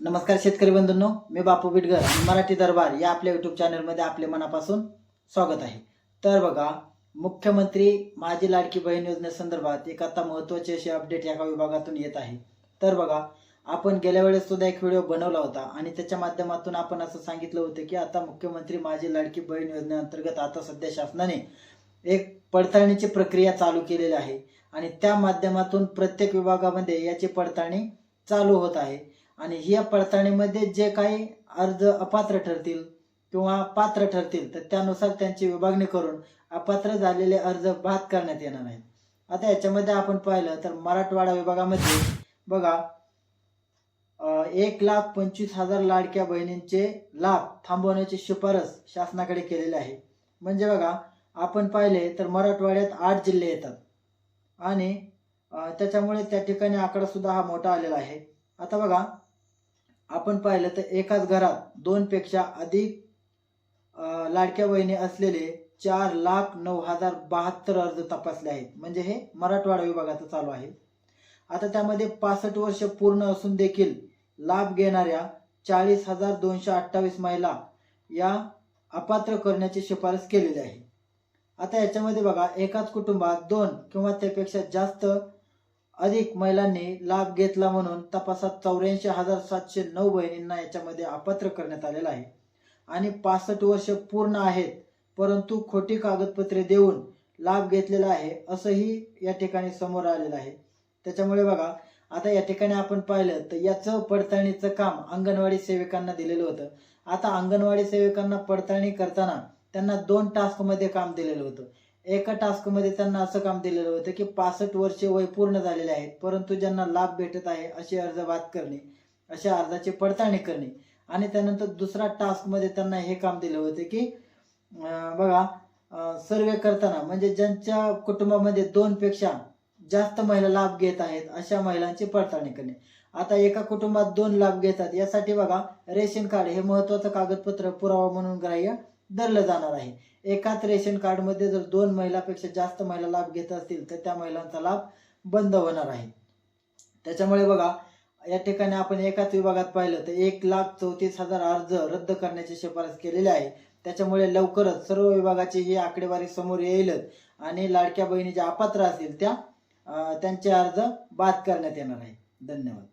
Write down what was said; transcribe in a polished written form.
नमस्कार शेतकरी बंधूंनो, मी बापू बिटगर मराठी दरबार या आपल्या यूट्यूब चॅनलमध्ये आपले मनापासून स्वागत आहे। तर बघा, मुख्यमंत्री माझी लाडकी बहीण योजनेसंदर्भात एक आता महत्त्वाची अशी अपडेट या विभागातून येत आहे। तर बघा, आपण गेल्या वेळेस सुद्धा एक व्हिडिओ बनवला होता आणि त्याच्या माध्यमातून आपण असं सांगितलं होतं की आता मुख्यमंत्री माझी लाडकी बहीण योजनेअंतर्गत आता सध्या शासनाने एक पडताळणीची प्रक्रिया चालू केलेली आहे आणि त्या माध्यमातून प्रत्येक विभागामध्ये याची पडताळणी चालू होत आहे। आणि या पडताळणीमध्ये जे काही अर्ज अपात्र ठरतील किंवा पात्र ठरतील तर त्यानुसार त्यांची विभागणी करून अपात्र झालेले अर्ज बाद करण्यात येणार आहेत। आता याच्यामध्ये आपण पाहिलं तर मराठवाडा विभागामध्ये बघा 1,25,000 लाडक्या बहिणींचे लाभ थांबवण्याची शिफारस शासनाकडे केलेली आहे। म्हणजे बघा, आपण पाहिले तर मराठवाड्यात 8 जिल्हे येतात आणि त्याच्यामुळे त्या ठिकाणी आकडा सुद्धा हा मोठा आलेला आहे। आता बघा, आपण पाहिलं तर एकाच घरात 2 पेक्षा अधिक लाडक्या बहिणी असलेले 4,09,072 अर्ज तपासले आहेत। म्हणजे हे मराठवाडा विभागात चालू आहे। आता त्यामध्ये 65 वर्ष पूर्ण असून देखील लाभ घेणाऱ्या 40,228 महिला या अपात्र करण्याची शिफारस केलेली आहे। आता याच्यामध्ये बघा, एकाच कुटुंबात 2 किंवा त्यापेक्षा जास्त अधिक महिलांनी लाभ घेतला म्हणून तपासात 84,709 बहिणींना याच्यामध्ये अपात्र करण्यात आलेला आहे आणि 65 वर्ष पूर्ण आहेत परंतु खोटी कागदपत्रे देऊन लाभ घेतलेला आहे असंही या ठिकाणी समोर आलेलं आहे। त्याच्यामुळे बघा, आता या ठिकाणी आपण पाहिलं तर याचं पडताळणीचं काम अंगणवाडी सेविकांना दिलेलं होतं। आता अंगणवाडी सेविकांना पडताळणी करताना त्यांना 2 टास्कमध्ये काम दिलेलं होतं। एका टास्कमध्ये त्यांना असं काम दिलेलं होतं की 65 वर्षे वय पूर्ण झालेले आहेत परंतु ज्यांना लाभ भेटत आहे असे अर्ज बाद करणे, अशा अर्जाची पडताळणी करणे। आणि त्यानंतर दुसरा टास्कमध्ये त्यांना हे काम दिलं होतं की बघा, सर्वे करताना म्हणजे ज्यांच्या कुटुंबामध्ये 2 पेक्षा जास्त महिला लाभ घेत आहेत अशा महिलांची पडताळणी करणे। आता एका कुटुंबात 2 लाभ घेतात यासाठी बघा, रेशन कार्ड हे महत्त्वाचं कागदपत्र पुरावा म्हणून ग्राह्य धरलं जाणार आहे। एकाच रेशन कार्ड मध्ये जर 2 महिलांपेक्षा जास्त महिला लाभ घेत असतील तर त्या महिलांचा लाभ बंद होणार आहे। त्याच्यामुळे बघा, या ठिकाणी आपण एकाच विभागात पाहिलं तर 1,34,000 अर्ज रद्द करण्याची शिफारस केलेली आहे। त्याच्यामुळे लवकरच सर्व विभागाची ही आकडेवारी समोर येईलच आणि लाडक्या बहिणी ज्या अपात्र असतील त्यांचे अर्ज बाद करण्यात येणार आहे। धन्यवाद।